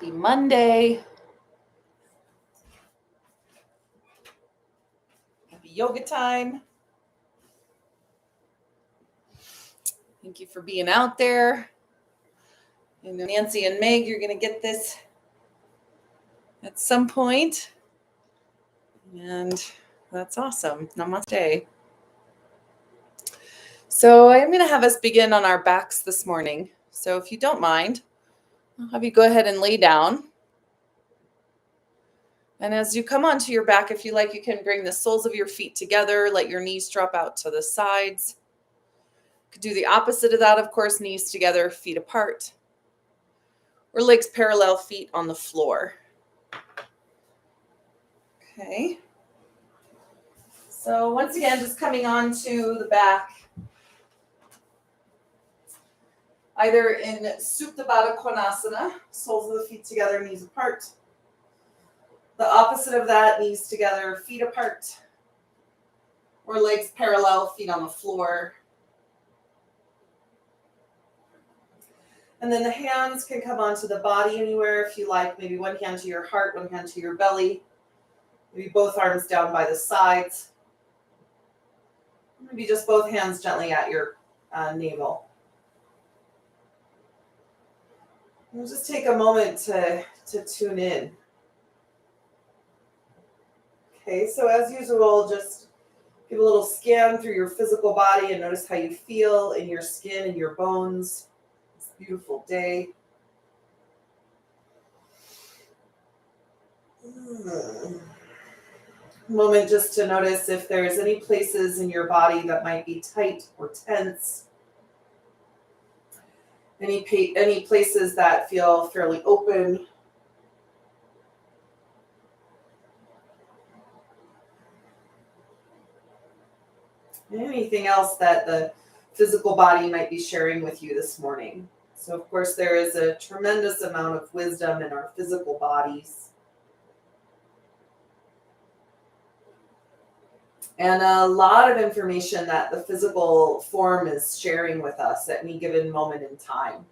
Happy Monday. Happy yoga time. Thank you for being out there. And Nancy and Meg, you're going to get this at some point. And that's awesome. Namaste. So I'm going to have us begin on our backs this morning. So if you don't mind, I'll have you go ahead and lay down. And as you come onto your back, if you like, you can bring the soles of your feet together, let your knees drop out to the sides. You could do the opposite of that, of course, knees together, feet apart. Or legs parallel, feet on the floor. Okay. So once again, just coming onto the back. Either in Supta Baddha Konasana, soles of the feet together, knees apart. The opposite of that, knees together, feet apart. Or legs parallel, feet on the floor. And then the hands can come onto the body anywhere if you like. Maybe one hand to your heart, one hand to your belly. Maybe both arms down by the sides. Maybe just both hands gently at your navel. We'll just take a moment to tune in. Okay, so as usual, just give a little scan through your physical body and notice how you feel in your skin and your bones. It's a beautiful day. Moment just to notice if there's any places in your body that might be tight or tense. Any places that feel fairly open. Anything else that the physical body might be sharing with you this morning. So, of course, there is a tremendous amount of wisdom in our physical bodies. And a lot of information that the physical form is sharing with us at any given moment in time.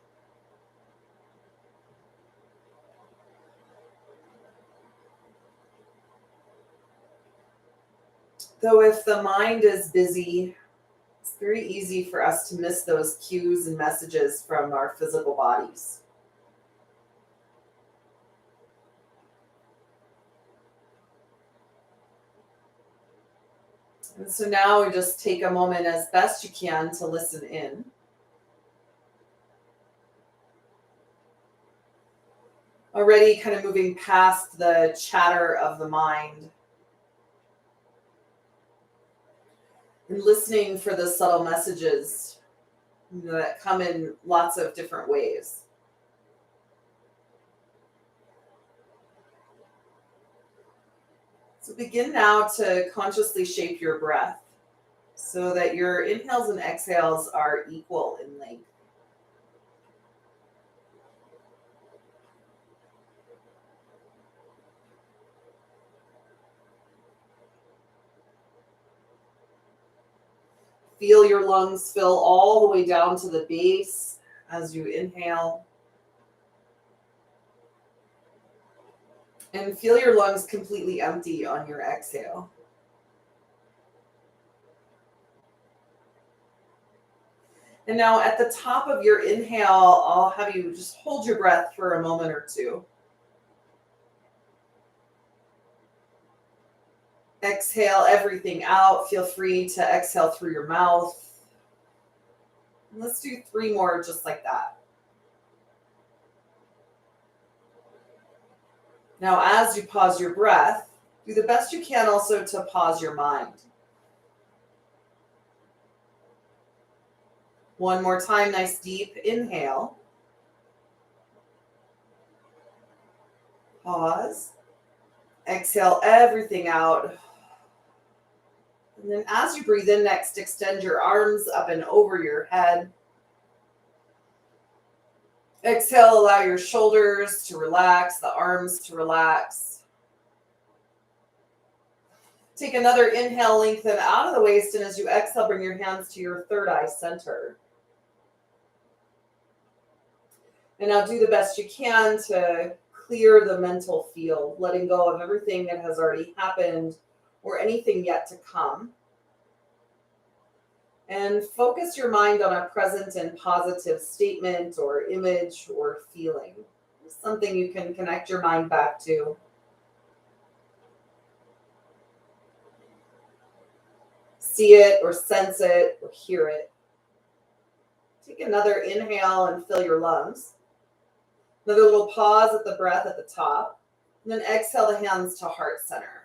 Though if the mind is busy, it's very easy for us to miss those cues and messages from our physical bodies. And so now we just take a moment as best you can to listen in. Already kind of moving past the chatter of the mind. And listening for the subtle messages that come in lots of different ways. So begin now to consciously shape your breath so that your inhales and exhales are equal in length. Feel your lungs fill all the way down to the base as you inhale. And feel your lungs completely empty on your exhale. And now at the top of your inhale, I'll have you just hold your breath for a moment or two. Exhale everything out. Feel free to exhale through your mouth. And let's do 3 more just like that. Now, as you pause your breath, do the best you can also to pause your mind. One more time, nice deep inhale. Pause. Exhale everything out. And then as you breathe in next, extend your arms up and over your head. Exhale, allow your shoulders to relax, the arms to relax. Take another inhale, lengthen out of the waist, and as you exhale, bring your hands to your third eye center. And now do the best you can to clear the mental field, letting go of everything that has already happened or anything yet to come. And focus your mind on a present and positive statement or image or feeling. Something you can connect your mind back to. See it or sense it or hear it. Take another inhale and fill your lungs. Another little pause at the breath at the top. And then exhale the hands to heart center.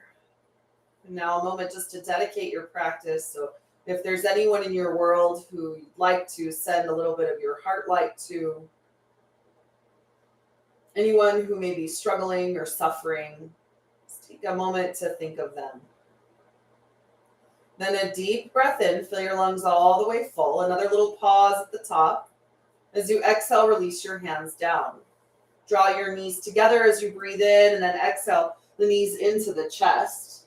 And now a moment just to dedicate your practice. So if there's anyone in your world who you'd like to send a little bit of your heart light to, anyone who may be struggling or suffering, just take a moment to think of them. Then a deep breath in, fill your lungs all the way full. Another little pause at the top. As you exhale, release your hands down. Draw your knees together as you breathe in, and then exhale the knees into the chest.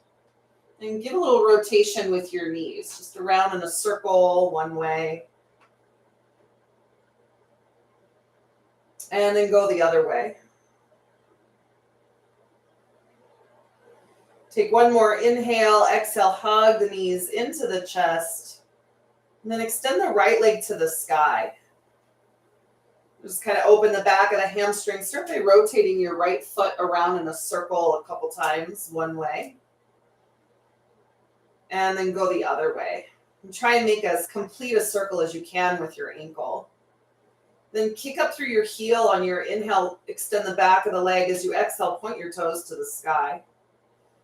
And give a little rotation with your knees, just around in a circle one way. And then go the other way. Take one more inhale, exhale, hug the knees into the chest. And then extend the right leg to the sky. Just kind of open the back of the hamstring. Start by rotating your right foot around in a circle a couple times, one way. And then go the other way. And try and make as complete a circle as you can with your ankle. Then kick up through your heel on your inhale, extend the back of the leg. As you exhale, point your toes to the sky.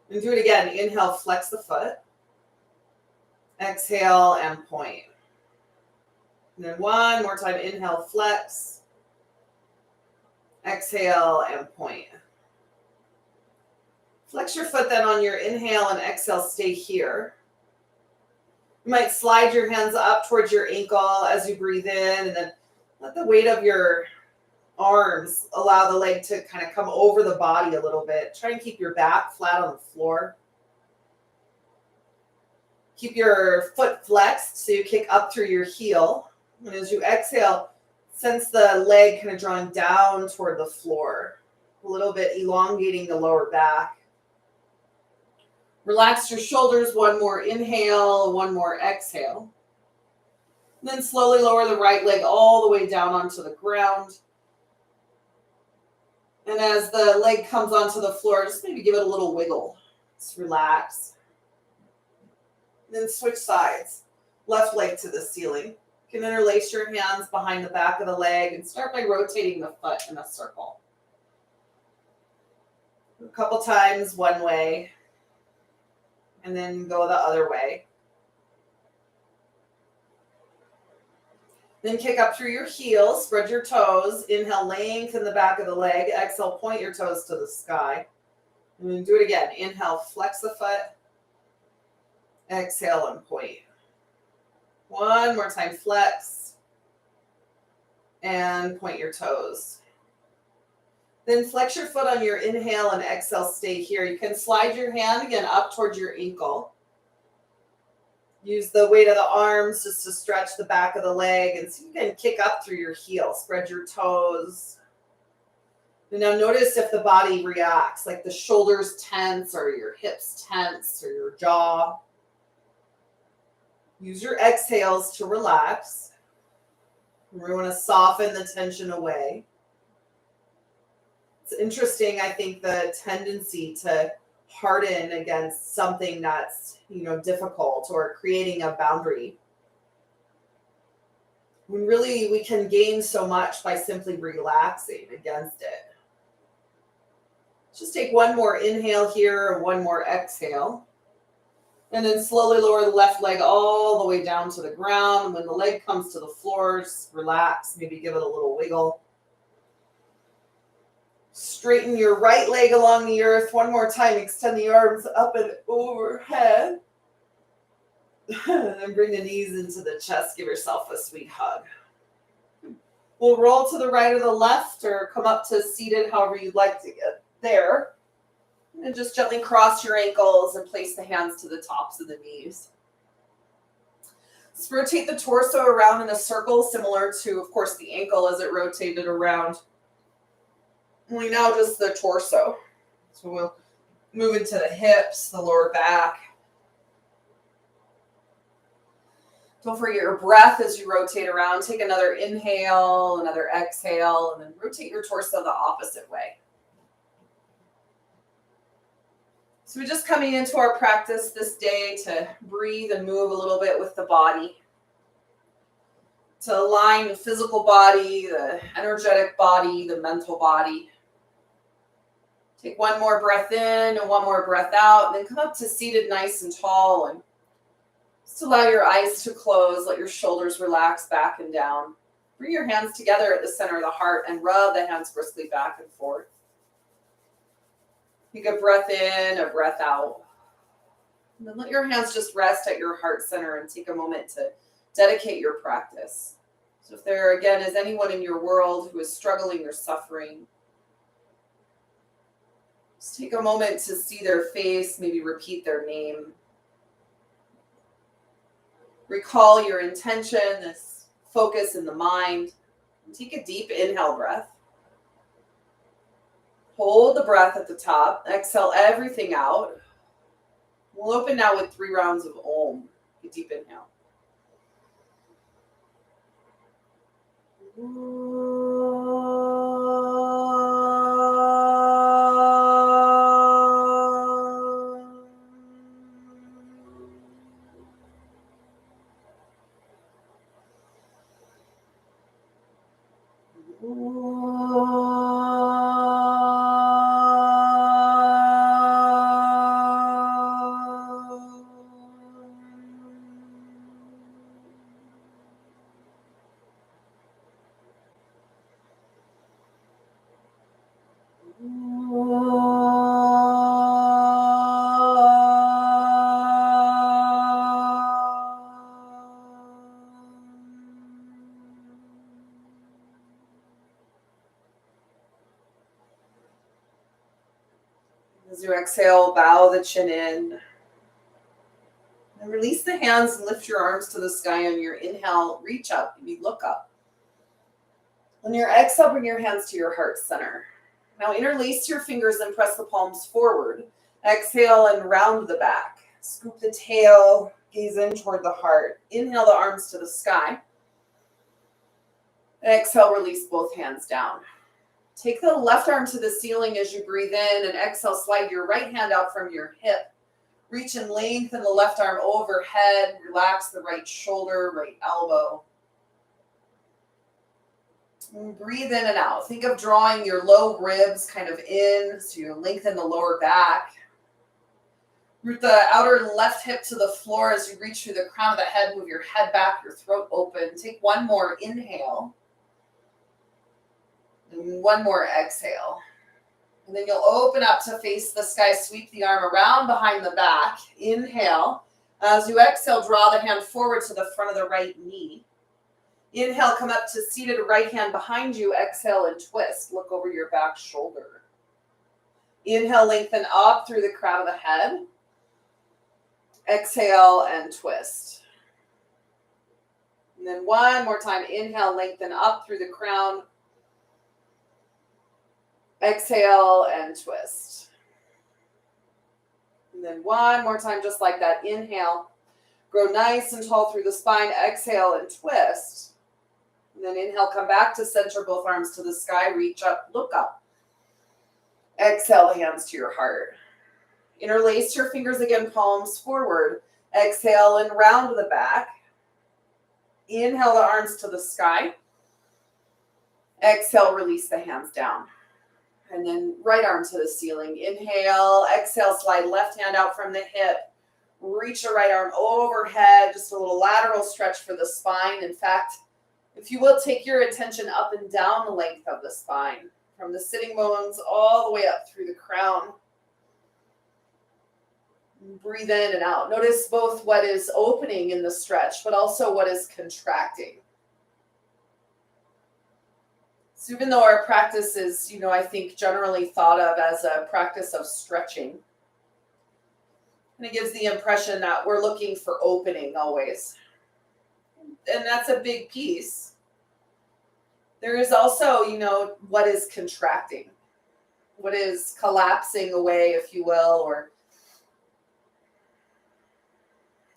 And do it again. Inhale, flex the foot. Exhale and point. And then one more time. Inhale, flex. Exhale and point. Flex your foot then on your inhale and exhale, stay here. You might slide your hands up towards your ankle as you breathe in, and then let the weight of your arms allow the leg to kind of come over the body a little bit. Try and keep your back flat on the floor. Keep your foot flexed so you kick up through your heel. And as you exhale, sense the leg kind of drawing down toward the floor, a little bit elongating the lower back. Relax your shoulders, one more inhale, one more exhale. And then slowly lower the right leg all the way down onto the ground. And as the leg comes onto the floor, just maybe give it a little wiggle. Just relax. And then switch sides. Left leg to the ceiling. You can interlace your hands behind the back of the leg and start by rotating the foot in a circle. A couple times one way. And then go the other way. Then kick up through your heels, spread your toes. Inhale, lengthen the back of the leg. Exhale, point your toes to the sky. And then do it again. Inhale, flex the foot. Exhale and point. One more time, flex. And point your toes. Then flex your foot on your inhale and exhale, stay here. You can slide your hand again up towards your ankle. Use the weight of the arms just to stretch the back of the leg, and so you can kick up through your heel. Spread your toes. And now notice if the body reacts, like the shoulders tense or your hips tense or your jaw. Use your exhales to relax. We want to soften the tension away. It's interesting, I think, the tendency to harden against something that's, difficult or creating a boundary. When really we can gain so much by simply relaxing against it. Just take one more inhale here and one more exhale. And then slowly lower the left leg all the way down to the ground. When the leg comes to the floor, just relax, maybe give it a little wiggle. Straighten your right leg along the earth. One more time, extend the arms up and overhead. And then bring the knees into the chest. Give yourself a sweet hug. We'll roll to the right or the left or come up to seated, however you'd like to get there. And just gently cross your ankles and place the hands to the tops of the knees. Let's rotate the torso around in a circle, similar to, of course, the ankle as it rotated around. Only now just the torso. So we'll move into the hips, the lower back. Don't forget your breath as you rotate around. Take another inhale, another exhale, and then rotate your torso the opposite way. So we're just coming into our practice this day to breathe and move a little bit with the body, to align the physical body, the energetic body, the mental body. Take one more breath in and one more breath out, and then come up to seated nice and tall, and just allow your eyes to close, let your shoulders relax back and down. Bring your hands together at the center of the heart and rub the hands briskly back and forth. Take a breath in, a breath out. And then let your hands just rest at your heart center and take a moment to dedicate your practice. So if there, again, is anyone in your world who is struggling or suffering, just take a moment to see their face, maybe repeat their name. Recall your intention, this focus in the mind. Take a deep inhale breath. Hold the breath at the top. Exhale everything out. We'll open now with 3 rounds of Om. A deep inhale. As you exhale, bow the chin in. And release the hands and lift your arms to the sky. On your inhale, reach up, maybe look up. On your exhale, bring your hands to your heart center. Now interlace your fingers and press the palms forward. Exhale and round the back. Scoop the tail, gaze in toward the heart. Inhale the arms to the sky. Exhale, release both hands down. Take the left arm to the ceiling as you breathe in, and exhale, slide your right hand out from your hip. Reach and lengthen the left arm overhead. Relax the right shoulder, right elbow. And breathe in and out. Think of drawing your low ribs kind of in, so you lengthen the lower back. Root the outer left hip to the floor as you reach through the crown of the head. Move your head back, your throat open. Take one more inhale. And one more exhale. And then you'll open up to face the sky. Sweep the arm around behind the back. Inhale. As you exhale, draw the hand forward to the front of the right knee. Inhale, come up to seated right hand behind you. Exhale and twist. Look over your back shoulder. Inhale, lengthen up through the crown of the head. Exhale and twist. And then one more time. Inhale, lengthen up through the crown. Exhale and twist. And then one more time, just like that. Inhale. Grow nice and tall through the spine. Exhale and twist. And then inhale, come back to center, both arms to the sky. Reach up, look up. Exhale, hands to your heart. Interlace your fingers again, palms forward. Exhale and round the back. Inhale the arms to the sky. Exhale, release the hands down. And then right arm to the ceiling. Inhale, exhale, slide left hand out from the hip. Reach the right arm overhead, just a little lateral stretch for the spine. In fact, if you will, take your attention up and down the length of the spine, from the sitting bones all the way up through the crown. Breathe in and out. Notice both what is opening in the stretch, but also what is contracting. So even though our practice is, I think generally thought of as a practice of stretching, and it gives the impression that we're looking for opening always. And that's a big piece. There is also, what is contracting. what is collapsing away, if you will, or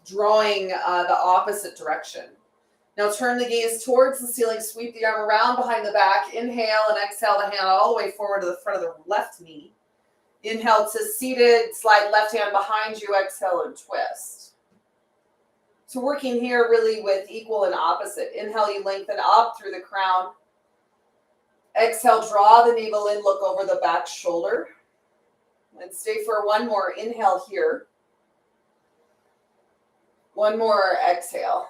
drawing the opposite direction. Now turn the gaze towards the ceiling, sweep the arm around behind the back, inhale and exhale the hand all the way forward to the front of the left knee. Inhale to seated, slide left hand behind you, exhale and twist. So working here really with equal and opposite. Inhale, you lengthen up through the crown. Exhale, draw the navel in, look over the back shoulder. And stay for one more inhale here. One more exhale.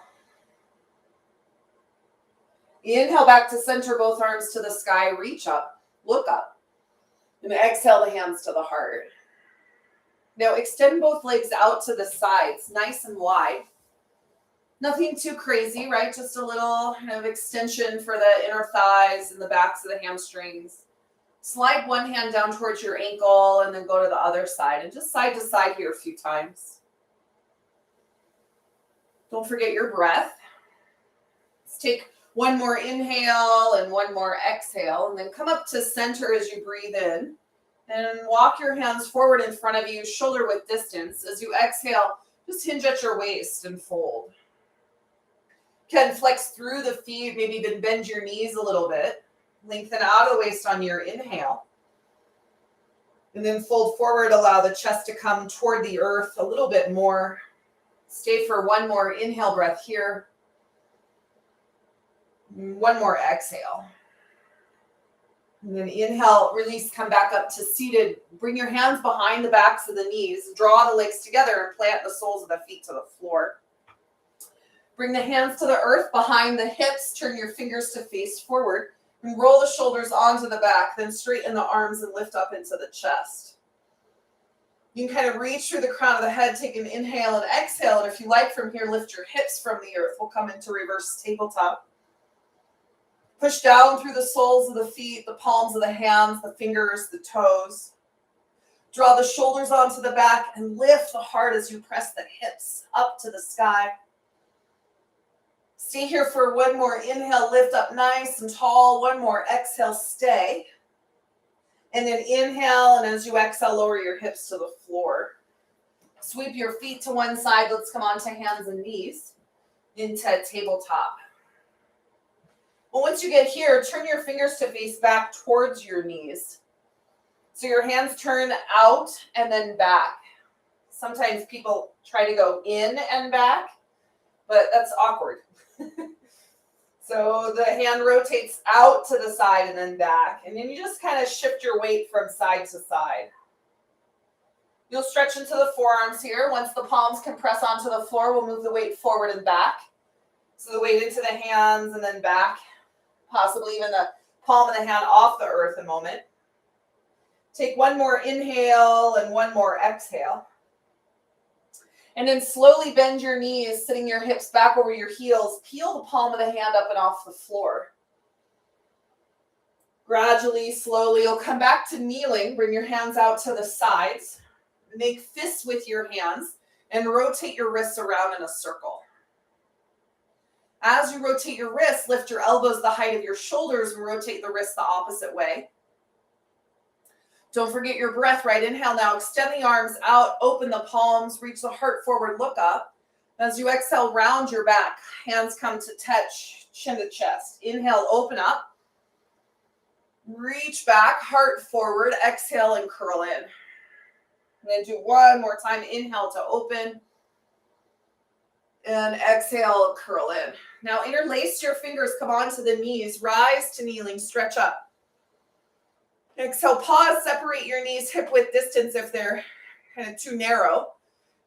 Inhale back to center, both arms to the sky, reach up, look up. And exhale the hands to the heart. Now extend both legs out to the sides, nice and wide. Nothing too crazy, right? Just a little kind of extension for the inner thighs and the backs of the hamstrings. Slide one hand down towards your ankle and then go to the other side. And just side to side here a few times. Don't forget your breath. Let's take one more inhale and one more exhale. And then come up to center as you breathe in. And walk your hands forward in front of you, shoulder width distance. As you exhale, just hinge at your waist and fold. Can flex through the feet, maybe even bend your knees a little bit. Lengthen out of the waist on your inhale. And then fold forward, allow the chest to come toward the earth a little bit more. Stay for one more inhale breath here. One more exhale. And then inhale, release, come back up to seated. Bring your hands behind the backs of the knees. Draw the legs together and plant the soles of the feet to the floor. Bring the hands to the earth behind the hips. Turn your fingers to face forward. And roll the shoulders onto the back. Then straighten the arms and lift up into the chest. You can kind of reach through the crown of the head. Take an inhale and exhale. And if you like from here, lift your hips from the earth. We'll come into reverse tabletop. Push down through the soles of the feet, the palms of the hands, the fingers, the toes. Draw the shoulders onto the back and lift the heart as you press the hips up to the sky. Stay here for one more inhale, lift up nice and tall. One more exhale, stay. And then inhale, and as you exhale, lower your hips to the floor. Sweep your feet to one side. Let's come onto hands and knees into tabletop. Well, once you get here, turn your fingers to face back towards your knees. So your hands turn out and then back. Sometimes people try to go in and back, but that's awkward. So the hand rotates out to the side and then back. And then you just kind of shift your weight from side to side. You'll stretch into the forearms here. Once the palms compress onto the floor, we'll move the weight forward and back. So the weight into the hands and then back. Possibly even the palm of the hand off the earth a moment. Take one more inhale and one more exhale. And then slowly bend your knees, sitting your hips back over your heels. Peel the palm of the hand up and off the floor. Gradually, slowly, you'll come back to kneeling. Bring your hands out to the sides. Make fists with your hands and rotate your wrists around in a circle. As you rotate your wrists, lift your elbows the height of your shoulders and rotate the wrists the opposite way. Don't forget your breath, right? Inhale now, extend the arms out, open the palms, reach the heart forward, look up. As you exhale, round your back. Hands come to touch, chin to chest. Inhale, open up. Reach back, heart forward, exhale and curl in. And then do one more time. Inhale to open. And exhale, curl in. Now interlace your fingers, come onto the knees, rise to kneeling, stretch up. Exhale, pause, separate your knees hip width distance if they're kind of too narrow.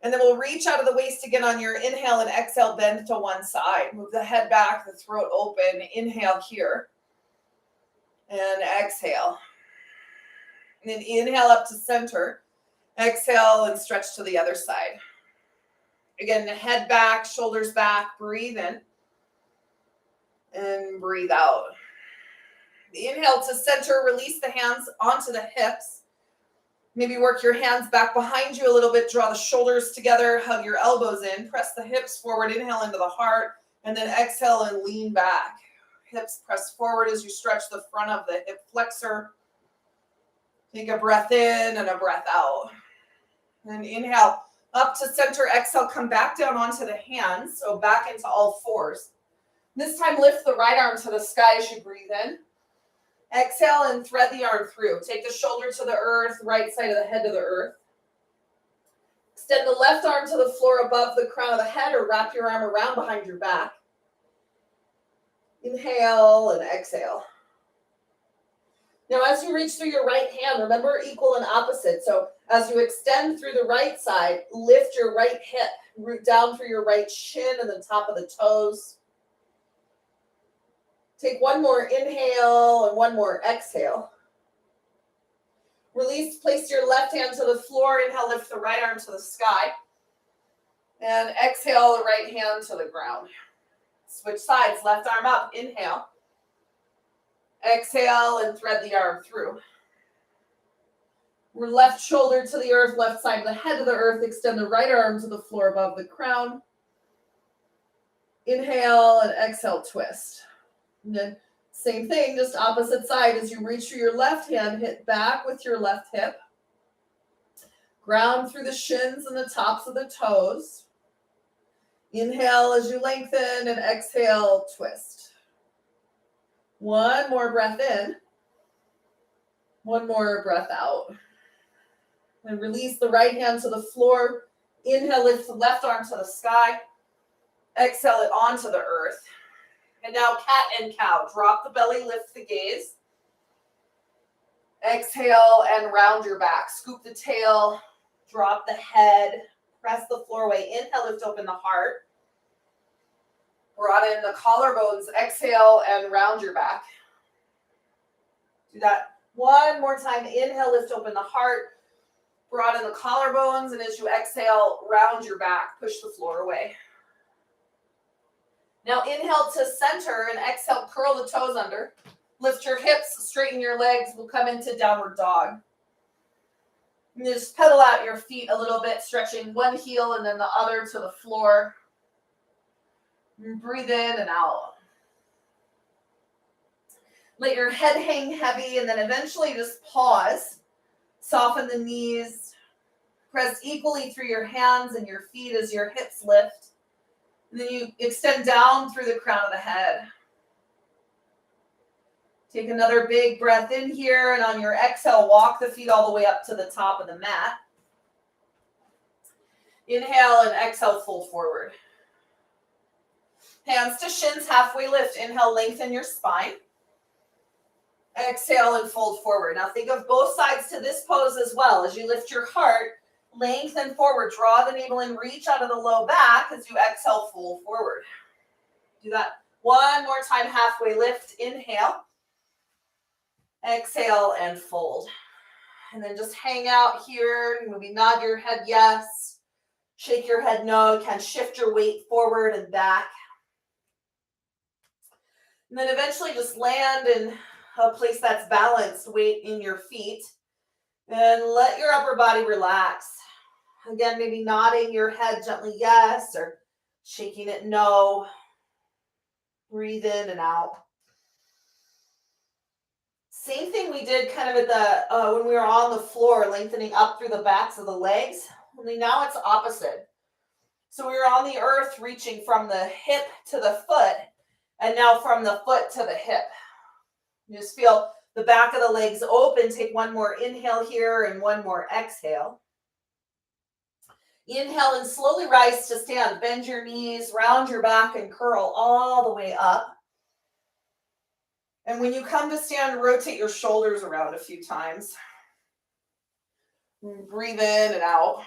And then we'll reach out of the waist again on your inhale and exhale, bend to one side. Move the head back, the throat open. Inhale here. And exhale. And then inhale up to center. Exhale and stretch to the other side. Again, the head back, shoulders back, breathe in. And breathe out. Inhale to center, release the hands onto the hips. Maybe work your hands back behind you a little bit, draw the shoulders together, hug your elbows in, press the hips forward, inhale into the heart, and then exhale and lean back. Hips press forward as you stretch the front of the hip flexor. Take a breath in and a breath out. And inhale up to center. Exhale, come back down onto the hands. So back into all fours. This time, lift the right arm to the sky as you breathe in. Exhale and thread the arm through. Take the shoulder to the earth, right side of the head to the earth. Extend the left arm to the floor above the crown of the head, or wrap your arm around behind your back. Inhale and exhale. Now, as you reach through your right hand, remember equal and opposite. So as you extend through the right side, lift your right hip, root down through your right shin and the top of the toes. Take one more inhale and one more exhale. Release, place your left hand to the floor. Inhale, lift the right arm to the sky. And exhale, the right hand to the ground. Switch sides, left arm up, inhale. Exhale and thread the arm through. We're left shoulder to the earth, left side of the head to the earth. Extend the right arm to the floor above the crown. Inhale and exhale, twist. And then same thing, just opposite side. As you reach through your left hand, hit back with your left hip. Ground through the shins and the tops of the toes. Inhale as you lengthen and exhale, twist. One more breath in. One more breath out. And release the right hand to the floor. Inhale, lift the left arm to the sky. Exhale it onto the earth. And now cat and cow. Drop the belly, lift the gaze. Exhale and round your back. Scoop the tail, drop the head, press the floor away. Inhale, lift open the heart. Broaden the collarbones. Exhale and round your back. Do that one more time. Inhale, lift open the heart. Broaden the collarbones. And as you exhale, round your back. Push the floor away. Now inhale to center and exhale, curl the toes under. Lift your hips, straighten your legs. We'll come into downward dog. And just pedal out your feet a little bit, stretching one heel and then the other to the floor. And breathe in and out. Let your head hang heavy and then eventually just pause. Soften the knees. Press equally through your hands and your feet as your hips lift. And then you extend down through the crown of the head. Take another big breath in here, and on your exhale, walk the feet all the way up to the top of the mat. Inhale and exhale, fold forward. Hands to shins, halfway lift. Inhale, lengthen your spine. Exhale and fold forward. Now think of both sides to this pose as well. As you lift your heart, lengthen forward. Draw the navel in, reach out of the low back as you exhale, fold forward. Do that one more time, halfway lift. Inhale. Exhale and fold. And then just hang out here. Maybe nod your head yes. Shake your head no. You can shift your weight forward and back. And then eventually just land in a place that's balanced, weight in your feet. And let your upper body relax. Again, maybe nodding your head gently yes, or shaking it no. Breathe in and out. Same thing we did kind of at the when we were on the floor, lengthening up through the backs of the legs. Only now it's opposite. So we were on the earth, reaching from the hip to the foot, and now from the foot to the hip. You just feel the back of the legs open. Take one more inhale here and one more exhale. Inhale and slowly rise to stand. Bend your knees, round your back, and curl all the way up. And when you come to stand, rotate your shoulders around a few times. Breathe in and out.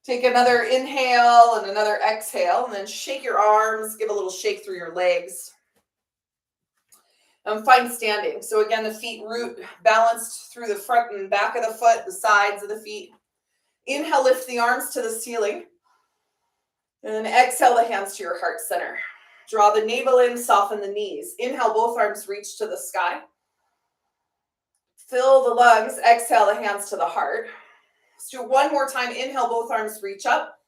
Take another inhale and another exhale, and then shake your arms, give a little shake through your legs. Find standing. So again, the feet root balanced through the front and back of the foot, the sides of the feet. Inhale, lift the arms to the ceiling. And then exhale the hands to your heart center. Draw the navel in, soften the knees. Inhale, both arms reach to the sky. Fill the lungs. Exhale the hands to the heart. Let's do it one more time. Inhale, both arms reach up.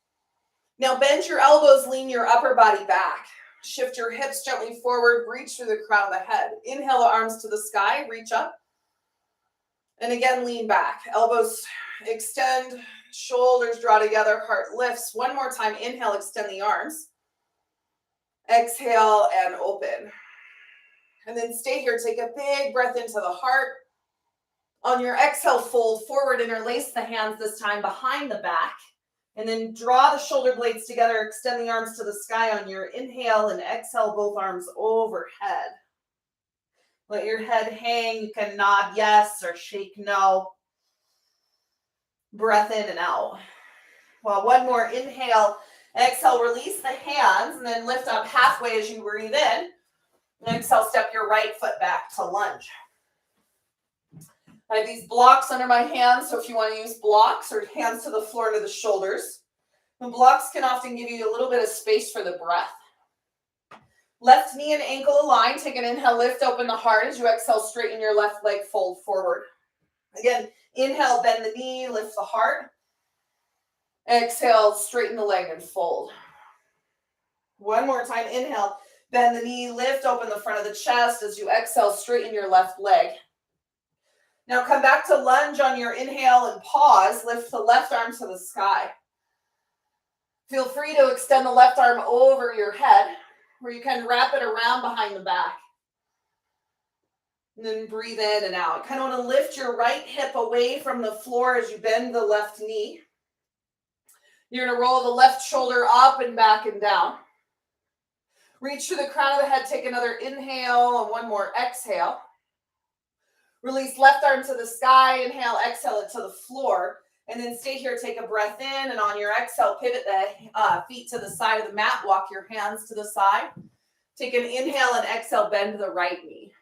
Now bend your elbows, lean your upper body back. Shift your hips gently forward, reach through the crown of the head. Inhale the arms to the sky, reach up. And again, lean back. Elbows extend, shoulders draw together, heart lifts. One more time. Inhale, extend the arms. Exhale and open. And then stay here. Take a big breath into the heart. On your exhale, fold forward, interlace the hands this time behind the back. And then draw the shoulder blades together, extend the arms to the sky on your inhale, and exhale both arms overhead. Let your head hang. You can nod yes or shake no. Breath in and out. Well, one more inhale. Exhale, release the hands, and then lift up halfway as you breathe in. And exhale, step your right foot back to lunge. I have these blocks under my hands, so if you want to use blocks or hands to the floor to the shoulders. The blocks can often give you a little bit of space for the breath. Left knee and ankle aligned. Take an inhale, lift open the heart. As you exhale, straighten your left leg, fold forward. Again, inhale, bend the knee, lift the heart. Exhale, straighten the leg and fold. One more time, inhale, bend the knee, lift open the front of the chest. As you exhale, straighten your left leg. Now come back to lunge on your inhale and pause. Lift the left arm to the sky. Feel free to extend the left arm over your head, or you can wrap it around behind the back. And then breathe in and out. Kind of want to lift your right hip away from the floor as you bend the left knee. You're going to roll the left shoulder up and back and down. Reach to the crown of the head. Take another inhale and one more exhale. Release left arm to the sky. Inhale, exhale it to the floor. And then stay here, take a breath in, and on your exhale, pivot the feet to the side of the mat. Walk your hands to the side. Take an inhale and exhale, bend the right knee.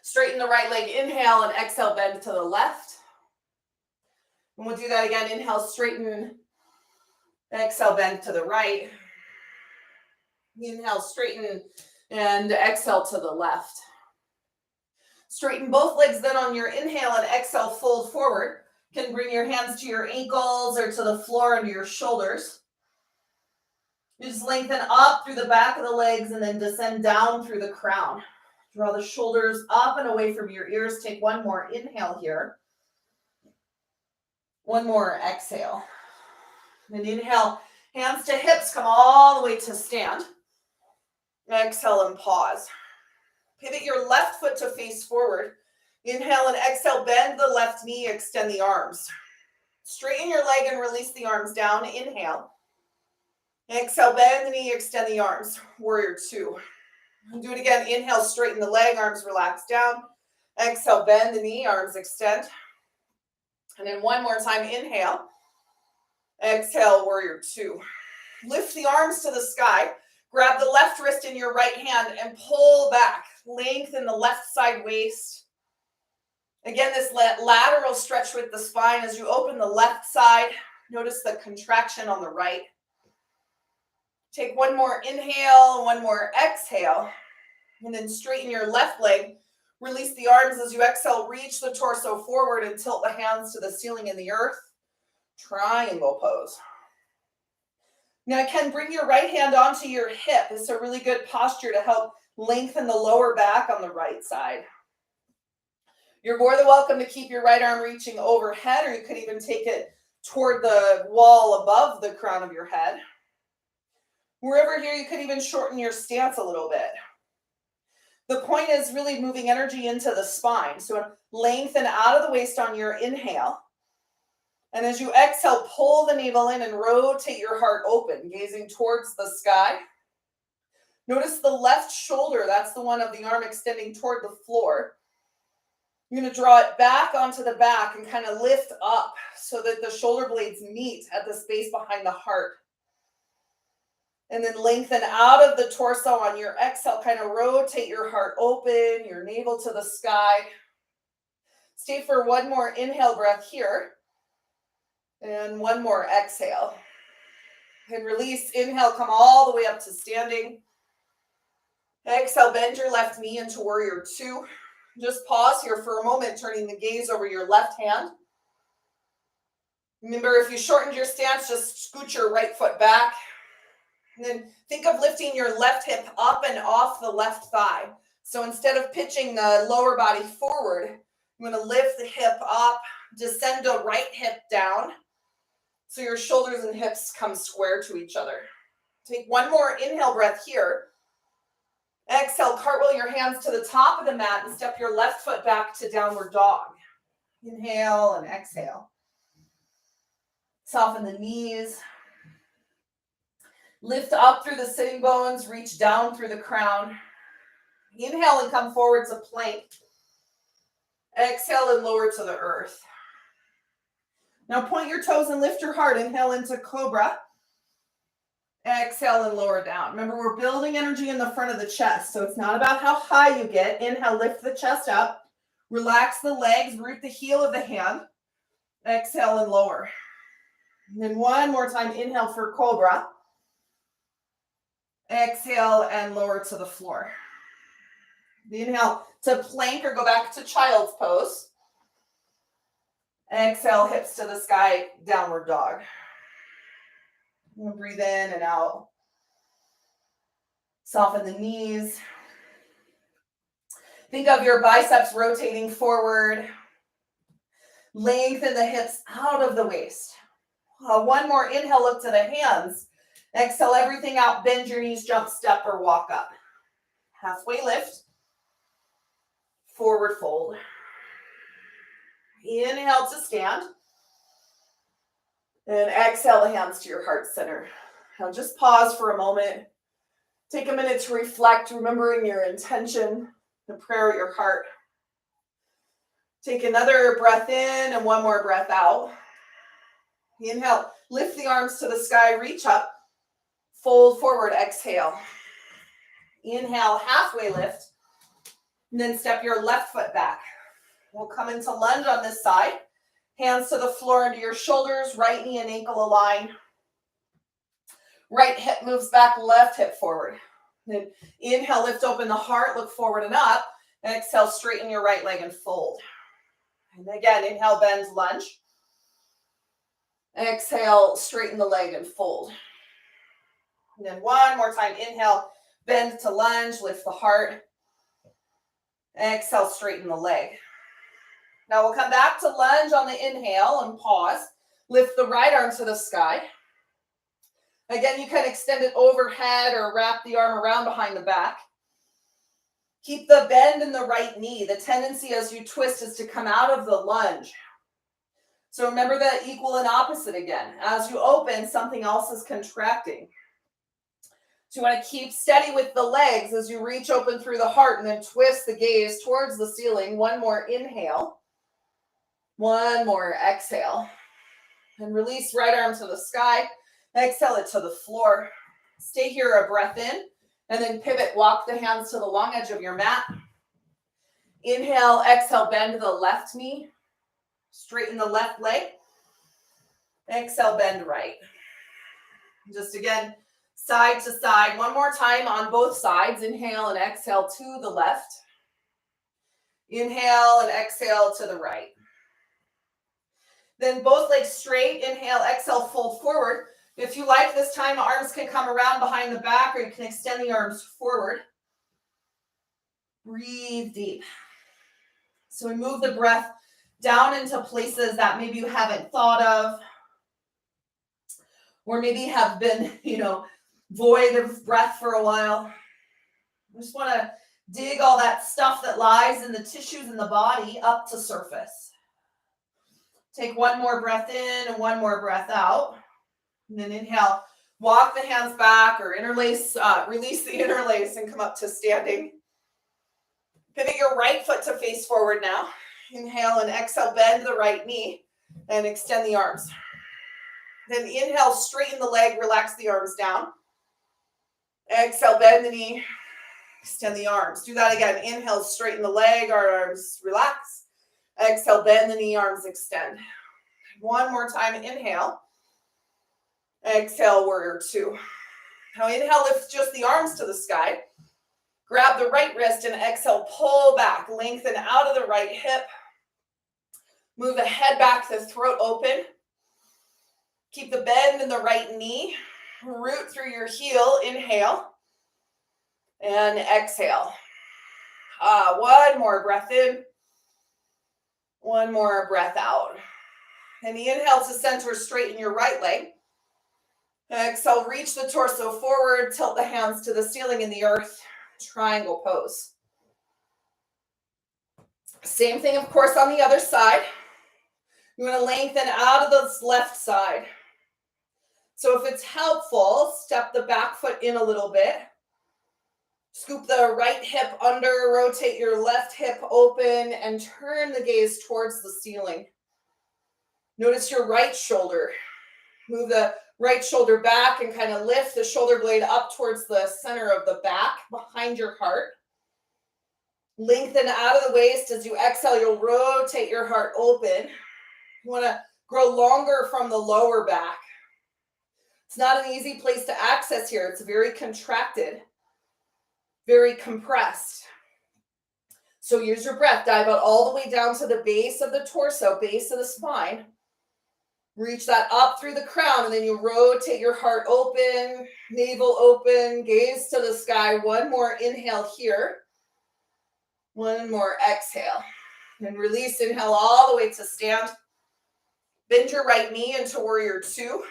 Straighten the right leg, inhale, and exhale, bend to the left. And we'll do that again. Inhale, straighten, exhale, bend to the right. Inhale, straighten, and exhale to the left. Straighten both legs then on your inhale and exhale, fold forward. You can bring your hands to your ankles or to the floor under your shoulders. Just lengthen up through the back of the legs and then descend down through the crown. Draw the shoulders up and away from your ears. Take one more inhale here. One more exhale. And inhale, hands to hips, come all the way to stand. Exhale and pause. Pivot your left foot to face forward. Inhale and exhale, bend the left knee, extend the arms. Straighten your leg and release the arms down. Inhale. Exhale, bend the knee, extend the arms. Warrior two. Do it again. Inhale, straighten the leg, arms relax down. Exhale, bend the knee, arms extend. And then one more time, inhale. Exhale, warrior two. Lift the arms to the sky. Grab the left wrist in your right hand and pull back. Lengthen the left side waist. Again, this lateral stretch with the spine as you open the left side. Notice the contraction on the right. Take one more inhale, one more exhale, and then straighten your left leg. Release the arms as you exhale. Reach the torso forward and tilt the hands to the ceiling and the earth. Triangle pose. Now, Ken, bring your right hand onto your hip. It's a really good posture to help lengthen the lower back on the right side. You're more than welcome to keep your right arm reaching overhead, or you could even take it toward the wall above the crown of your head. Wherever here, you could even shorten your stance a little bit. The point is really moving energy into the spine. So lengthen out of the waist on your inhale. And as you exhale, pull the navel in and rotate your heart open, gazing towards the sky. Notice the left shoulder. That's the one of the arm extending toward the floor. You're going to draw it back onto the back and kind of lift up so that the shoulder blades meet at the space behind the heart. And then lengthen out of the torso on your exhale. Kind of rotate your heart open, your navel to the sky. Stay for one more inhale breath here. And one more exhale. And release. Inhale, come all the way up to standing. Exhale, bend your left knee into warrior two. Just pause here for a moment, turning the gaze over your left hand. Remember, if you shortened your stance, just scoot your right foot back. And then think of lifting your left hip up and off the left thigh. So instead of pitching the lower body forward, I'm going to lift the hip up, descend the right hip down. So your shoulders and hips come square to each other. Take one more inhale breath here. Exhale, cartwheel your hands to the top of the mat and step your left foot back to downward dog. Inhale and exhale. Soften the knees. Lift up through the sitting bones, reach down through the crown. Inhale and come forward to plank. Exhale and lower to the earth. Now point your toes and lift your heart. Inhale into cobra. Exhale and lower down. Remember, we're building energy in the front of the chest, so it's not about how high you get. Inhale, lift the chest up. Relax the legs, root the heel of the hand. Exhale and lower. And then one more time, inhale for cobra. Exhale and lower to the floor. Inhale to plank or go back to child's pose. Exhale, hips to the sky, downward dog. We'll breathe in and out. Soften the knees. Think of your biceps rotating forward. Lengthen the hips out of the waist. One more inhale, look to the hands. Exhale, everything out. Bend your knees, jump, step, or walk up. Halfway lift. Forward fold. Inhale to stand. And exhale the hands to your heart center. Now just pause for a moment. Take a minute to reflect, remembering your intention, the prayer at your heart. Take another breath in and one more breath out. Inhale, lift the arms to the sky, reach up, fold forward, exhale. Inhale, halfway lift, and then step your left foot back. We'll come into lunge on this side. Hands to the floor under your shoulders, right knee and ankle align. Right hip moves back, left hip forward. Then inhale, lift open the heart, look forward and up. Exhale, straighten your right leg and fold. And again, inhale, bend, lunge. Exhale, straighten the leg and fold. And then one more time, inhale, bend to lunge, lift the heart. Exhale, straighten the leg. Now we'll come back to lunge on the inhale and pause. Lift the right arm to the sky. Again, you can extend it overhead or wrap the arm around behind the back. Keep the bend in the right knee. The tendency as you twist is to come out of the lunge. So remember that equal and opposite again. As you open, something else is contracting. So you want to keep steady with the legs as you reach open through the heart and then twist the gaze towards the ceiling. One more inhale. One more exhale. And release right arm to the sky. Exhale it to the floor. Stay here a breath in. And then pivot, walk the hands to the long edge of your mat. Inhale, exhale, bend the left knee. Straighten the left leg. Exhale, bend right. Just again, side to side. One more time on both sides. Inhale and exhale to the left. Inhale and exhale to the right. Then both legs straight. Inhale, exhale, fold forward. If you like this time, arms can come around behind the back or you can extend the arms forward. Breathe deep. So we move the breath down into places that maybe you haven't thought of, or maybe have been, void of breath for a while. We just want to dig all that stuff that lies in the tissues in the body up to surface. Take one more breath in and one more breath out. And then inhale, walk the hands back or interlace, release the interlace and come up to standing. Pivot your right foot to face forward now. Inhale and exhale, bend the right knee and extend the arms. Then inhale, straighten the leg, relax the arms down. Exhale, bend the knee, extend the arms. Do that again. Inhale, straighten the leg, arms relax. Exhale, bend the knee, arms extend. One more time, inhale. Exhale, warrior two. Now inhale, lift just the arms to the sky. Grab the right wrist and exhale, pull back. Lengthen out of the right hip. Move the head back, the throat open. Keep the bend in the right knee. Root through your heel. Inhale. And exhale. One more breath in. One more breath out. And inhale to center, straighten your right leg. Exhale, reach the torso forward, tilt the hands to the ceiling in the earth, triangle pose. Same thing, of course, on the other side. You want to lengthen out of the left side. So if it's helpful, step the back foot in a little bit. Scoop the right hip under, rotate your left hip open, and turn the gaze towards the ceiling. Notice your right shoulder. Move the right shoulder back and kind of lift the shoulder blade up towards the center of the back, behind your heart. Lengthen out of the waist. As you exhale, you'll rotate your heart open. You want to grow longer from the lower back. It's not an easy place to access here. It's very contracted, very compressed. So use your breath. Dive out all the way down to the base of the torso, base of the spine. Reach that up through the crown, and then you rotate your heart open, navel open, gaze to the sky. One more inhale here. One more exhale. And release, inhale all the way to stand. Bend your right knee into warrior two.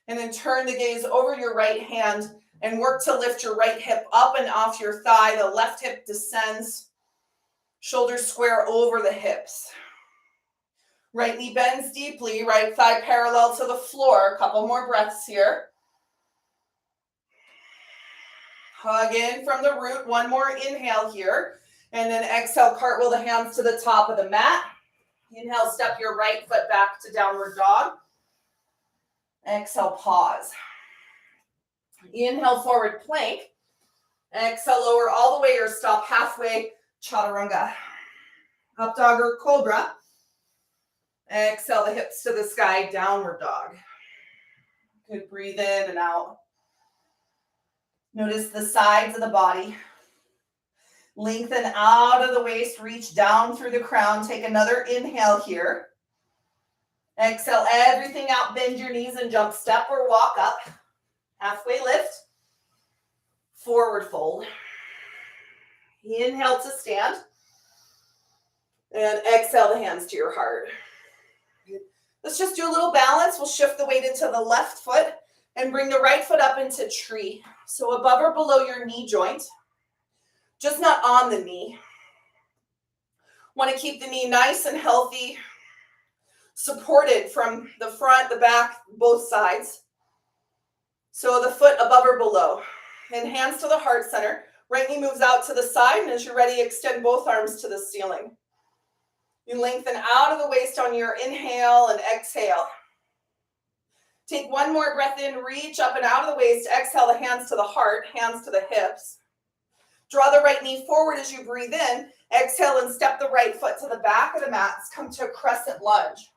And then turn the gaze over your right hand and work to lift your right hip up and off your thigh. The left hip descends. Shoulders square over the hips. Right knee bends deeply, right thigh parallel to the floor. A couple more breaths here. Hug in from the root. One more inhale here. And then exhale, cartwheel the hands to the top of the mat. Inhale, step your right foot back to downward dog. Exhale, pause. Inhale, forward plank. Exhale, lower all the way or stop halfway, chaturanga. Up dog or cobra. Exhale the hips to the sky, downward dog. Good, breathe in and out. Notice the sides of the body. Lengthen out of the waist, reach down through the crown. Take another inhale here. Exhale everything out, bend your knees and jump, step or walk up. Halfway lift. Forward fold. Inhale to stand. And exhale the hands to your heart. Let's just do a little balance. We'll shift the weight into the left foot and bring the right foot up into tree. So above or below your knee joint, just not on the knee. Want to keep the knee nice and healthy, supported from the front, the back, both sides. So the foot above or below. And hands to the heart center. Right knee moves out to the side, and as you're ready, extend both arms to the ceiling. You lengthen out of the waist on your inhale and exhale. Take one more breath in, reach up and out of the waist. Exhale the hands to the heart, hands to the hips. Draw the right knee forward as you breathe in. Exhale and step the right foot to the back of the mat. Come to a crescent lunge.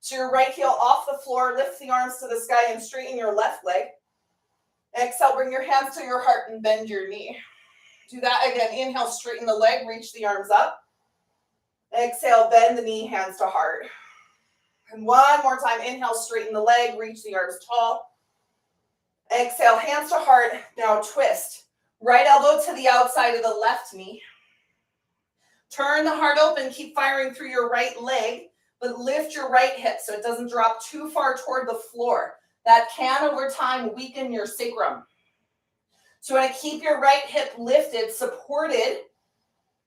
So your right heel off the floor, lift the arms to the sky and straighten your left leg. Exhale, bring your hands to your heart and bend your knee. Do that again. Inhale, straighten the leg, reach the arms up. Exhale, bend the knee, hands to heart. And one more time. Inhale, straighten the leg, reach the arms tall. Exhale, hands to heart. Now twist. Right elbow to the outside of the left knee. Turn the heart open. Keep firing through your right leg, but lift your right hip so it doesn't drop too far toward the floor. That can, over time, weaken your sacrum. So you want to keep your right hip lifted, supported,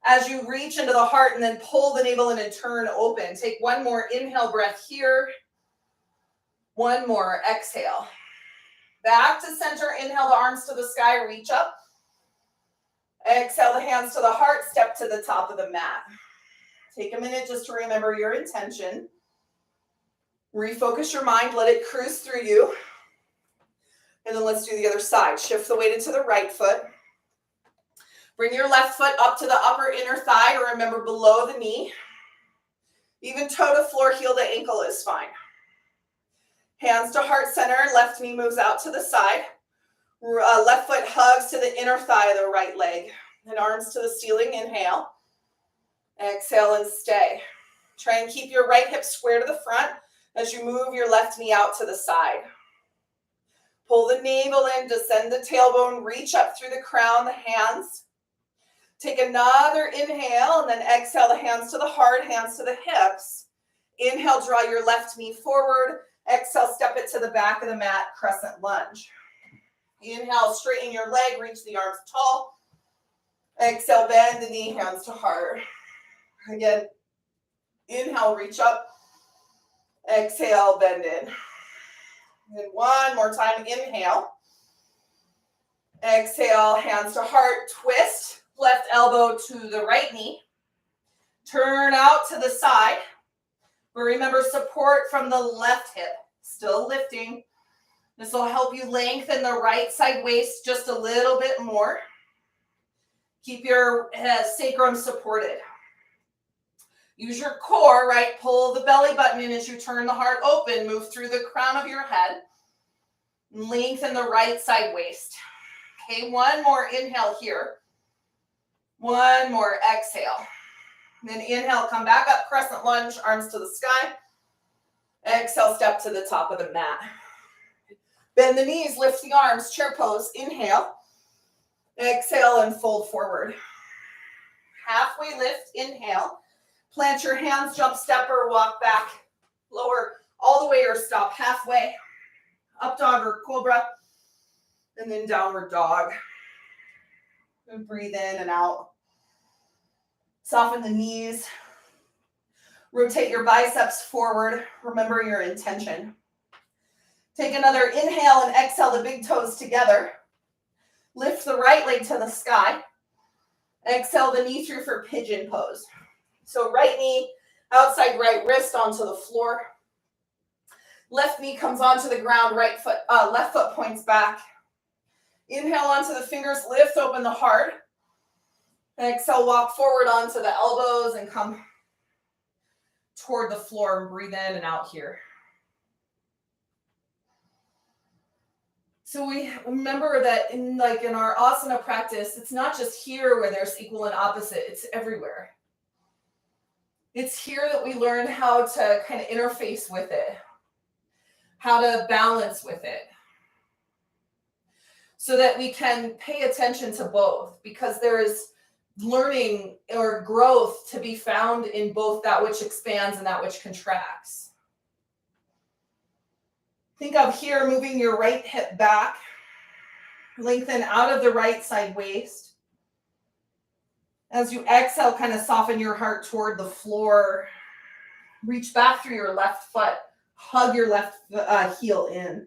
as you reach into the heart and then pull the navel in and turn open. Take one more inhale breath here. One more exhale. Back to center. Inhale the arms to the sky, reach up. Exhale the hands to the heart, step to the top of the mat. Take a minute just to remember your intention. Refocus your mind, let it cruise through you. And then let's do the other side. Shift the weight into the right foot. Bring your left foot up to the upper inner thigh, or remember below the knee. Even toe to floor, heel to ankle is fine. Hands to heart center, left knee moves out to the side. Left foot hugs to the inner thigh of the right leg. And arms to the ceiling, inhale. Exhale and stay. Try and keep your right hip square to the front as you move your left knee out to the side. Pull the navel in, descend the tailbone, reach up through the crown, the hands. Take another inhale and then exhale the hands to the heart, hands to the hips. Inhale, draw your left knee forward. Exhale, step it to the back of the mat, crescent lunge. Inhale, straighten your leg, reach the arms tall. Exhale, bend the knee, hands to heart. Again, inhale, reach up. Exhale, bend in. And one more time, inhale. Exhale, hands to heart, twist. Left elbow to the right knee. Turn out to the side. But remember, support from the left hip. Still lifting. This will help you lengthen the right side waist just a little bit more. Keep your sacrum supported. Use your core, right? Pull the belly button in as you turn the heart open. Move through the crown of your head. Lengthen the right side waist. Okay, one more inhale here. One more exhale. And then inhale, come back up, crescent lunge, arms to the sky. Exhale, step to the top of the mat. Bend the knees, lift the arms, chair pose. Inhale. Exhale and fold forward. Halfway lift, inhale. Plant your hands, jump, step, or walk back. Lower all the way or stop halfway. Up dog or cobra. And then downward dog. And breathe in and out. Soften the knees. Rotate your biceps forward. Remember your intention. Take another inhale and exhale the big toes together. Lift the right leg to the sky. Exhale the knee through for pigeon pose. So right knee, outside right wrist onto the floor. Left knee comes onto the ground, left foot points back. Inhale onto the fingers, lift open the heart. Exhale, walk forward onto the elbows and come toward the floor and breathe in and out here. So we remember that in our asana practice, it's not just here where there's equal and opposite, it's everywhere. It's here that we learn how to kind of interface with it, how to balance with it, so that we can pay attention to both, because there is learning or growth to be found in both that which expands and that which contracts. Think of here moving your right hip back, lengthen out of the right side waist. As you exhale, kind of soften your heart toward the floor. Reach back through your left foot. Hug your left heel in.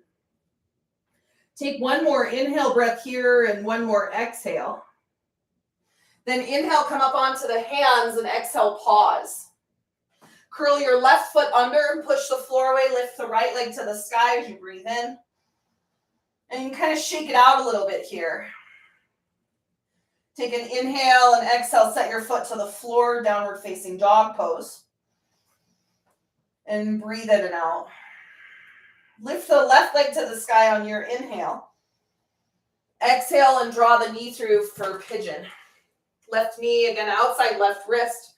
Take one more inhale breath here and one more exhale. Then inhale, come up onto the hands and exhale, pause. Curl your left foot under and push the floor away. Lift the right leg to the sky as you breathe in. And you can kind of shake it out a little bit here. Take an inhale and exhale, set your foot to the floor, downward facing dog pose. And breathe in and out. Lift the left leg to the sky on your inhale. Exhale and draw the knee through for pigeon. Left knee, again, outside left wrist.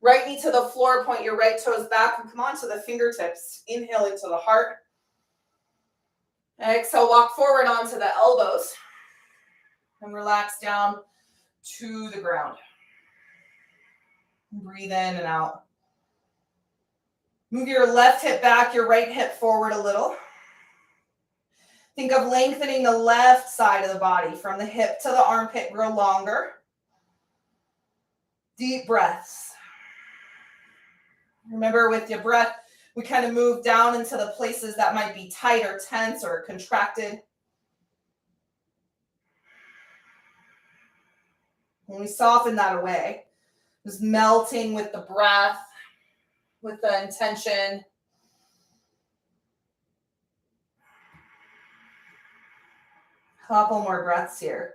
Right knee to the floor, point your right toes back and come onto the fingertips. Inhale into the heart. Exhale, walk forward onto the elbows. And relax down to the ground. Breathe in and out. Move your left hip back, your right hip forward a little. Think of lengthening the left side of the body from the hip to the armpit, grow longer. Deep breaths. Remember, with your breath, we kind of move down into the places that might be tight or tense or contracted. When we soften that away, just melting with the breath, with the intention. A couple more breaths here.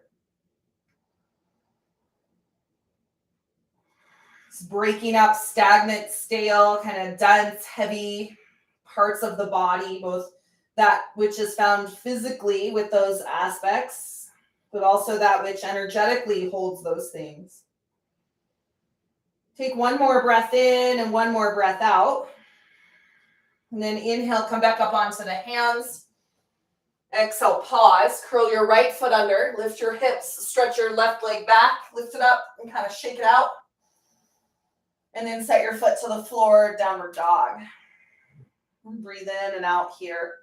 Just breaking up stagnant, stale, kind of dense, heavy parts of the body, both that which is found physically with those aspects, but also that which energetically holds those things. Take one more breath in and one more breath out. And then inhale, come back up onto the hands. Exhale, pause, curl your right foot under, lift your hips, stretch your left leg back, lift it up and kind of shake it out. And then set your foot to the floor, downward dog. Breathe in and out here.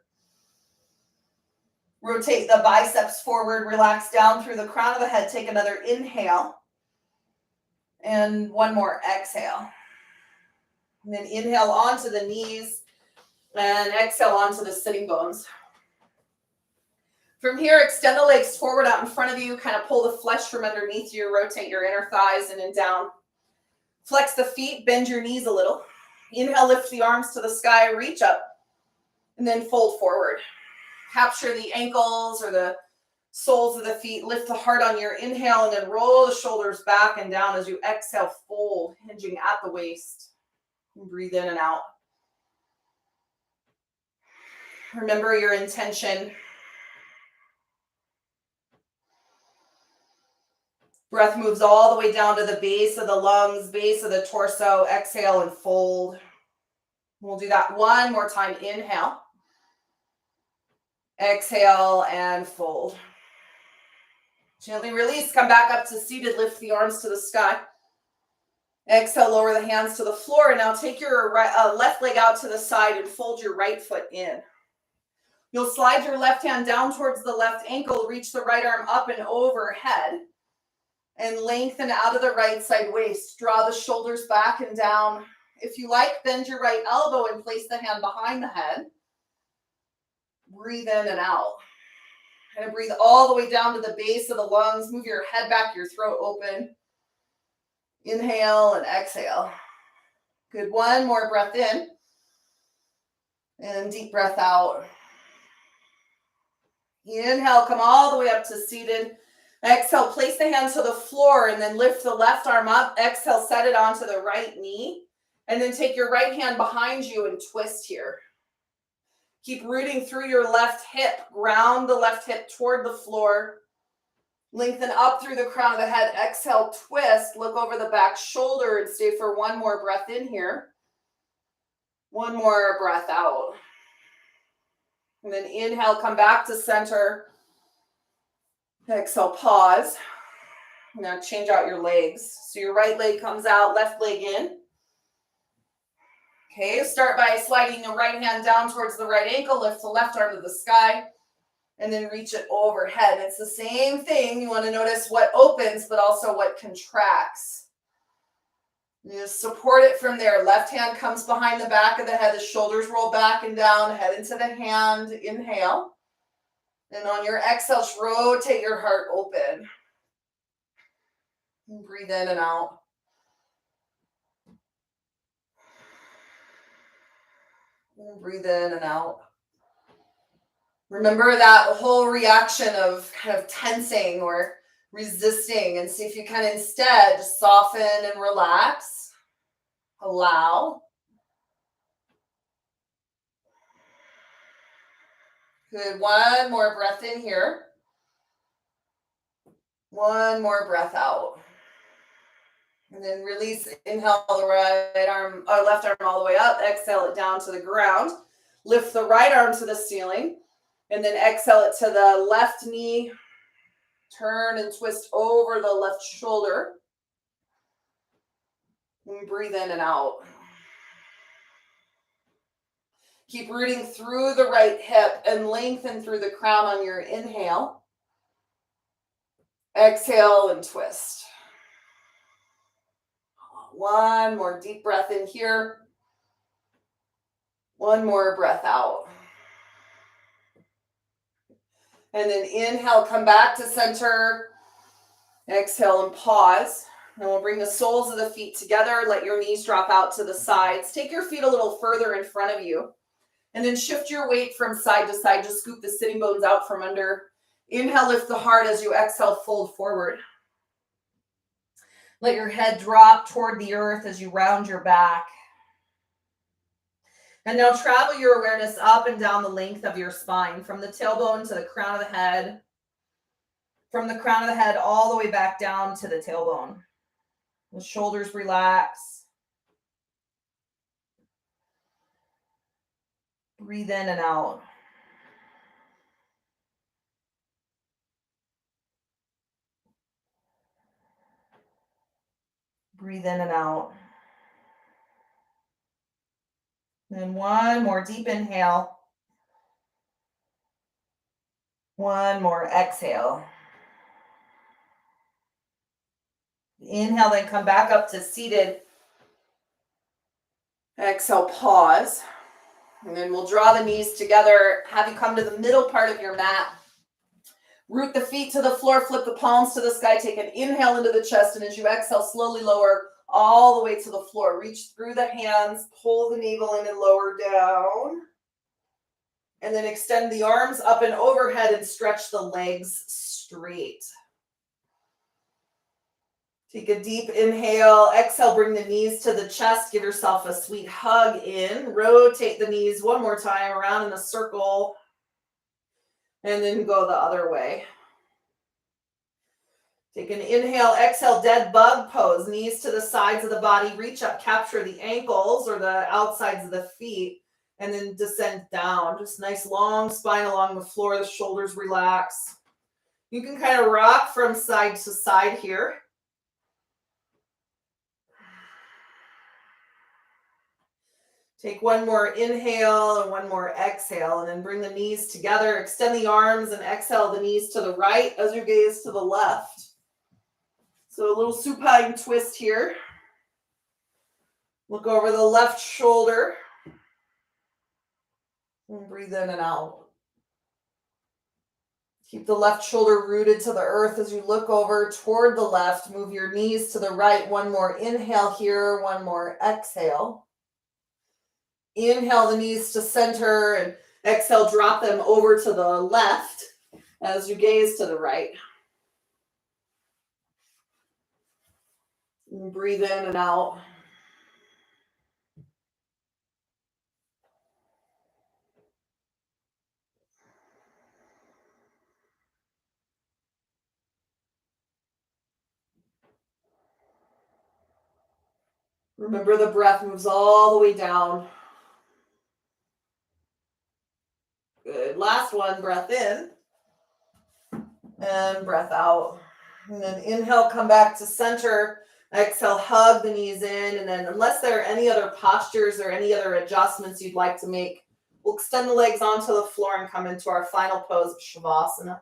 Rotate the biceps forward, relax down through the crown of the head. Take another inhale. And one more exhale. And then inhale onto the knees and exhale onto the sitting bones. From here, extend the legs forward out in front of you. Kind of pull the flesh from underneath you. Rotate your inner thighs in and down. Flex the feet, bend your knees a little. Inhale, lift the arms to the sky, reach up, and then fold forward. Capture the ankles or the soles of the feet. Lift the heart on your inhale, and then roll the shoulders back and down as you exhale, fold, hinging at the waist. And breathe in and out. Remember your intention. Breath moves all the way down to the base of the lungs, base of the torso. Exhale and fold. We'll do that one more time. Inhale. Exhale and fold. Gently release. Come back up to seated. Lift the arms to the sky. Exhale, lower the hands to the floor. And now take your left leg out to the side and fold your right foot in. You'll slide your left hand down towards the left ankle. Reach the right arm up and overhead. And lengthen out of the right side waist. Draw the shoulders back and down. If you like, bend your right elbow and place the hand behind the head. Breathe in and out. And breathe all the way down to the base of the lungs. Move your head back, your throat open. Inhale and exhale. Good. One more breath in. And deep breath out. Inhale, come all the way up to seated. Exhale, place the hands to the floor and then lift the left arm up. Exhale, set it onto the right knee. And then take your right hand behind you and twist here. Keep rooting through your left hip. Ground the left hip toward the floor. Lengthen up through the crown of the head. Exhale, twist. Look over the back shoulder and stay for one more breath in here. One more breath out. And then inhale, come back to center. Exhale, pause. Now change out your legs. So your right leg comes out, left leg in. Okay, start by sliding the right hand down towards the right ankle. Lift the left arm to the sky. And then reach it overhead. It's the same thing. You want to notice what opens, but also what contracts. You just support it from there. Left hand comes behind the back of the head. The shoulders roll back and down. Head into the hand. Inhale. And on your exhale, rotate your heart open. And breathe in and out. And breathe in and out. Remember that whole reaction of kind of tensing or resisting, and see if you can instead soften and relax. Allow. Good. One more breath in here. One more breath out. And then release. Inhale the right arm, or left arm all the way up. Exhale it down to the ground. Lift the right arm to the ceiling. And then exhale it to the left knee. Turn and twist over the left shoulder. And breathe in and out. Keep rooting through the right hip and lengthen through the crown on your inhale. Exhale and twist. One more deep breath in here. One more breath out. And then inhale, come back to center. Exhale and pause. And we'll bring the soles of the feet together. Let your knees drop out to the sides. Take your feet a little further in front of you. And then shift your weight from side to side. Just scoop the sitting bones out from under. Inhale, lift the heart. As you exhale, fold forward. Let your head drop toward the earth as you round your back. And now travel your awareness up and down the length of your spine, from the tailbone to the crown of the head, from the crown of the head all the way back down to the tailbone. The shoulders relax. Breathe in and out. Breathe in and out. And one more deep inhale. One more exhale. Inhale, then come back up to seated. Exhale, pause. And then we'll draw the knees together. Have you come to the middle part of your mat. Root the feet to the floor, flip the palms to the sky. Take an inhale into the chest, and as you exhale, slowly lower all the way to the floor. Reach through the hands, pull the navel in and lower down. And then extend the arms up and overhead and stretch the legs straight. Take a deep inhale. Exhale, bring the knees to the chest. Give yourself a sweet hug in. Rotate the knees one more time around in a circle. And then go the other way. Take an inhale, exhale, dead bug pose. Knees to the sides of the body. Reach up, capture the ankles or the outsides of the feet. And then descend down. Just nice long spine along the floor. The shoulders relax. You can kind of rock from side to side here. Take one more inhale and one more exhale, and then bring the knees together. Extend the arms and exhale the knees to the right as you gaze to the left. So a little supine twist here. Look over the left shoulder. And breathe in and out. Keep the left shoulder rooted to the earth as you look over toward the left. Move your knees to the right. One more inhale here, one more exhale. Inhale the knees to center and exhale, drop them over to the left as you gaze to the right. And breathe in and out. Remember, the breath moves all the way down. Good. Last one, breath in and breath out. And then inhale, come back to center. Exhale, hug the knees in. And then unless there are any other postures or any other adjustments you'd like to make, we'll extend the legs onto the floor and come into our final pose of Shavasana.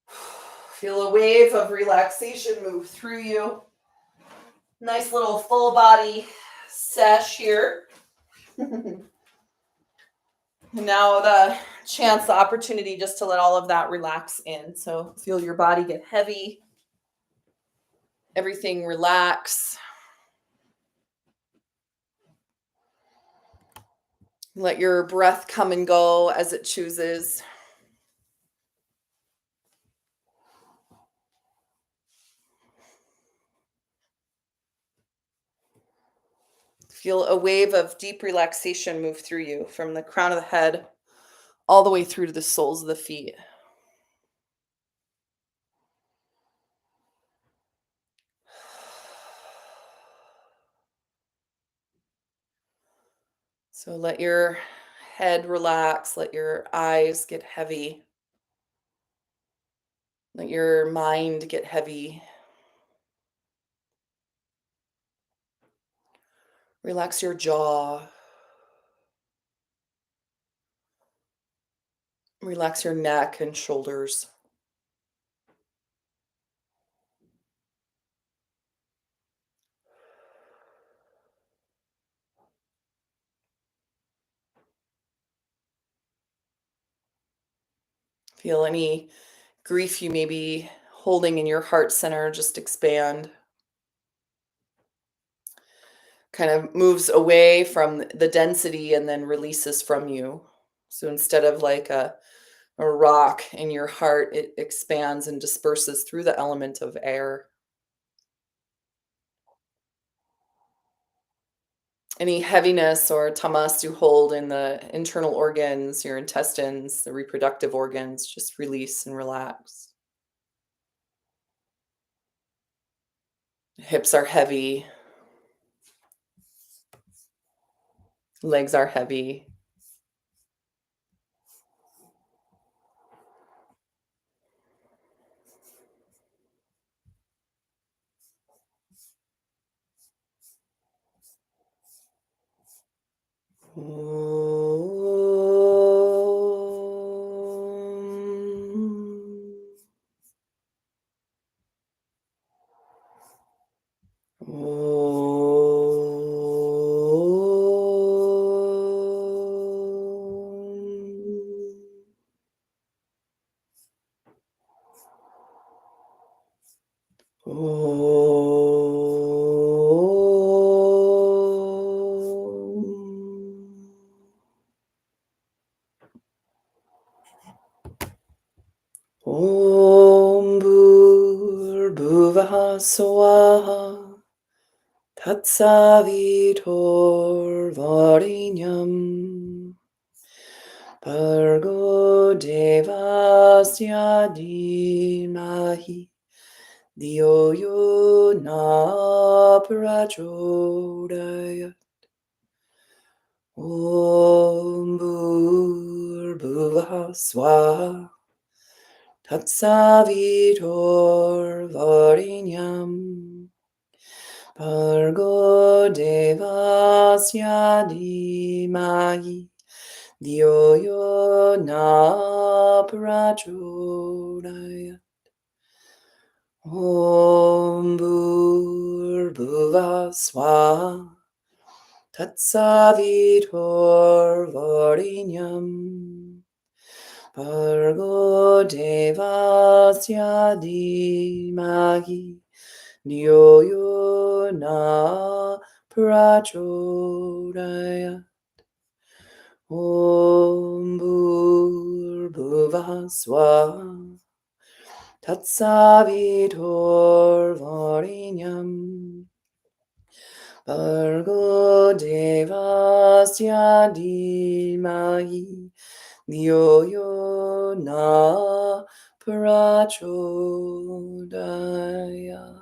Feel a wave of relaxation move through you. Nice little full body sesh here. Now the chance, the opportunity just to let all of that relax in. So feel your body get heavy. Everything relax. Let your breath come and go as it chooses. Feel a wave of deep relaxation move through you from the crown of the head all the way through to the soles of the feet. So let your head relax, let your eyes get heavy. Let your mind get heavy. Relax your jaw. Relax your neck and shoulders. Feel any grief you may be holding in your heart center just expand. Kind of moves away from the density and then releases from you. So instead of like a rock in your heart, it expands and disperses through the element of air. Any heaviness or tamas you hold in the internal organs, your intestines, the reproductive organs, just release and relax. Hips are heavy. Legs are heavy. Om Bhuvah Swaha Tatsavitor Varinyam Bhargo Devasya Dhimahi Dio Yo Na Prachodaya Om Bhuvah Swaha Tatsavitor Varinyam Bhargo Devasya Dhimahi Dio Yo Na Prachodaya Om Bhuvah Swaha Tatsavitor Varinyam Bhargo Devasya Dhimahi Dio Yo Na Prachodaya Om Bhuvah Swaha Tatsavitor Varinyam Bhargo Devasya Dhimahi Dio Yo Na Prachodaya.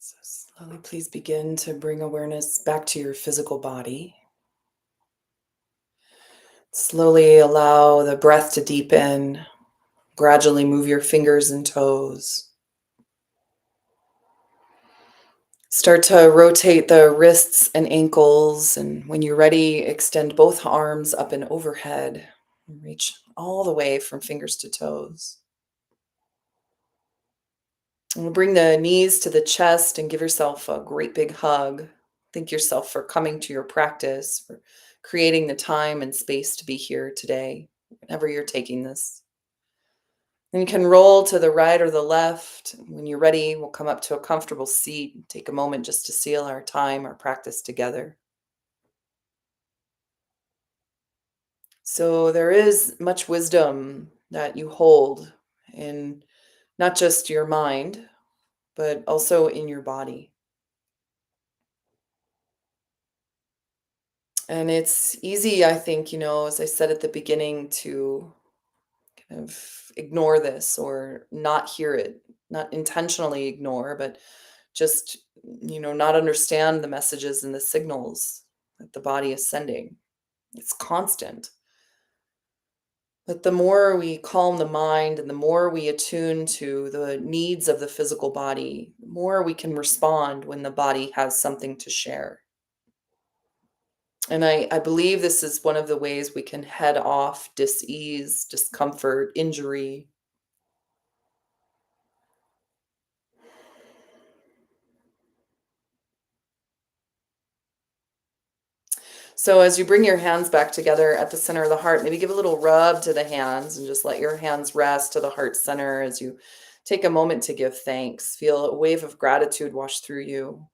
So slowly, please begin to bring awareness back to your physical body. Slowly allow the breath to deepen. Gradually move your fingers and toes. Start to rotate the wrists and ankles, and when you're ready, extend both arms up and overhead. Reach all the way from fingers to toes. And bring the knees to the chest and give yourself a great big hug. Thank yourself for coming to your practice, for creating the time and space to be here today, whenever you're taking this. And you can roll to the right or the left. When you're ready, we'll come up to a comfortable seat and take a moment just to seal our time, our practice together. So there is much wisdom that you hold in not just your mind, but also in your body. And it's easy, I think, as I said at the beginning, to kind of ignore this or not hear it, not intentionally ignore, but just, not understand the messages and the signals that the body is sending. It's constant. But the more we calm the mind and the more we attune to the needs of the physical body, the more we can respond when the body has something to share. And I believe this is one of the ways we can head off dis-ease, discomfort, injury. So as you bring your hands back together at the center of the heart, maybe give a little rub to the hands and just let your hands rest to the heart center as you take a moment to give thanks. Feel a wave of gratitude wash through you.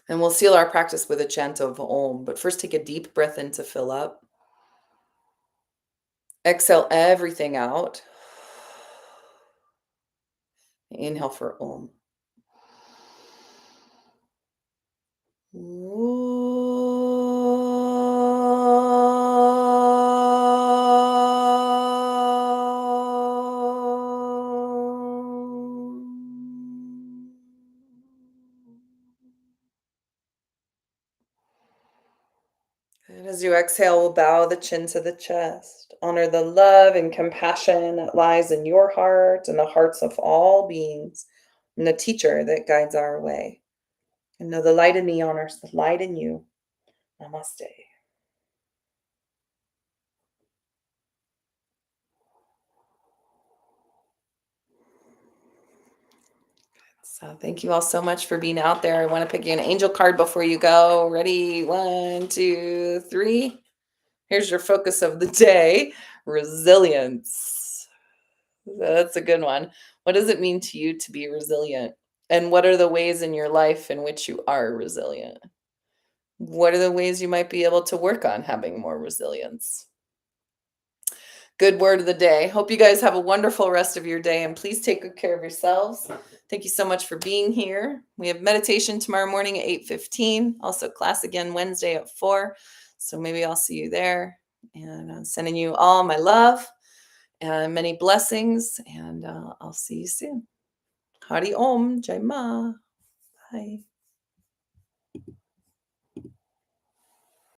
And we'll seal our practice with a chant of Om. But first, take a deep breath in to fill up. Exhale everything out. Inhale for Om. And as you exhale, we'll bow the chin to the chest. Honor the love and compassion that lies in your heart and the hearts of all beings, and the teacher that guides our way. And know the light in me honors the light in you. Namaste. So thank you all so much for being out there. I want to pick you an angel card before you go. Ready? 1, 2, 3. Here's your focus of the day: resilience. That's a good one. What does it mean to you to be resilient? And what are the ways in your life in which you are resilient? What are the ways you might be able to work on having more resilience? Good word of the day. Hope you guys have a wonderful rest of your day, and please take good care of yourselves. Thank you so much for being here. We have meditation tomorrow morning at 8:15. Also class again Wednesday at 4. So maybe I'll see you there. And I'm sending you all my love and many blessings. And I'll see you soon. Hari Om. Jai Ma. Bye.